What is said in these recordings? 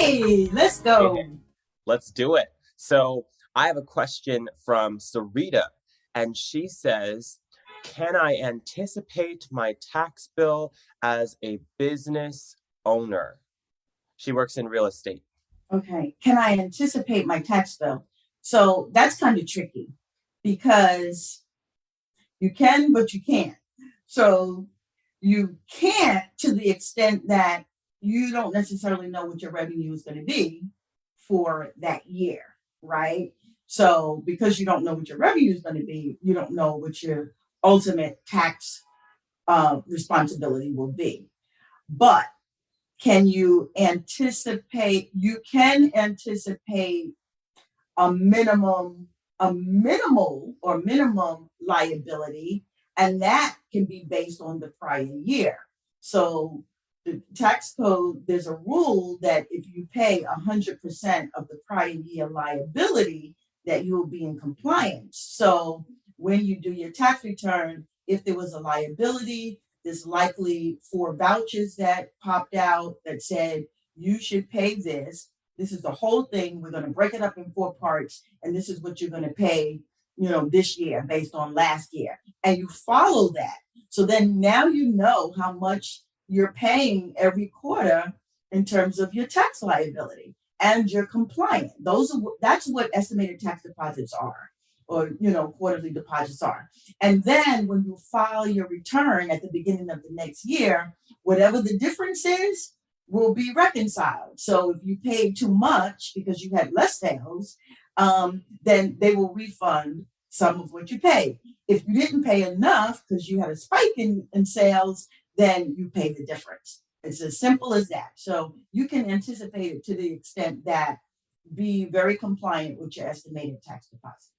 Hey, let's go. Hey, let's do it. So I have a question from Sarita, and she says, can I anticipate my tax bill as a business owner? She works in real estate. Okay. Can I anticipate my tax bill? So that's kind of tricky because you can, but you can't. So you can't to the extent that you don't necessarily know what your revenue is going to be for that year, right? So because you don't know what your revenue is going to be, you don't know what your ultimate tax responsibility will be. But can you anticipate? You can anticipate a minimum, a minimal or minimum liability, and that can be based on the prior year. So the tax code, there's a rule that if you pay 100% of the prior year liability, that you will be in compliance. So when you do your tax return, if there was a liability, there's likely 4 vouchers that popped out that said you should pay this. This is the whole thing. We're going to break it up in 4 parts, and this is what you're going to pay, this year based on last year. And you follow that. So then now you know how much you're paying every quarter in terms of your tax liability, and you're compliant. That's what estimated tax deposits are, or quarterly deposits are. And then when you file your return at the beginning of the next year, whatever the difference is will be reconciled. So if you paid too much because you had less sales, then they will refund some of what you paid. If you didn't pay enough because you had a spike in sales, then you pay the difference. It's as simple as that. So you can anticipate it to the extent that be very compliant with your estimated tax deposits.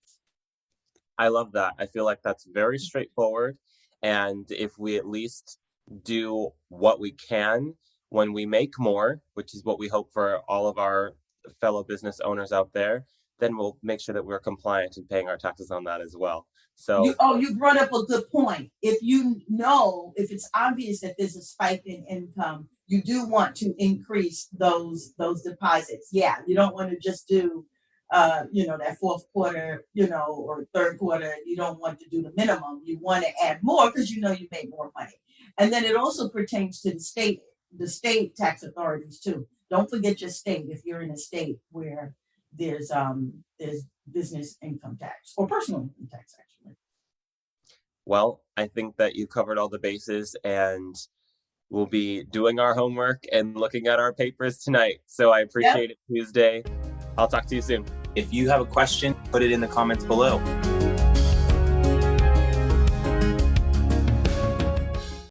I love that. I feel like that's very straightforward. And if we at least do what we can when we make more, which is what we hope for all of our fellow business owners out there, then we'll make sure that we're compliant and paying our taxes on that as well. So, You brought up a good point. If it's obvious that there's a spike in income, you do want to increase those deposits. Yeah, you don't want to just do that fourth quarter, or third quarter. You don't want to do the minimum. You want to add more because you made more money. And then it also pertains to the state tax authorities too. Don't forget your state if you're in a state where there's business income tax or personal income tax, actually. well, I think that you covered all the bases, and we'll be doing our homework and looking at our papers tonight. So I Yep. appreciate it, Tuesday. I'll talk to you soon. If you have a question, put it in the comments below.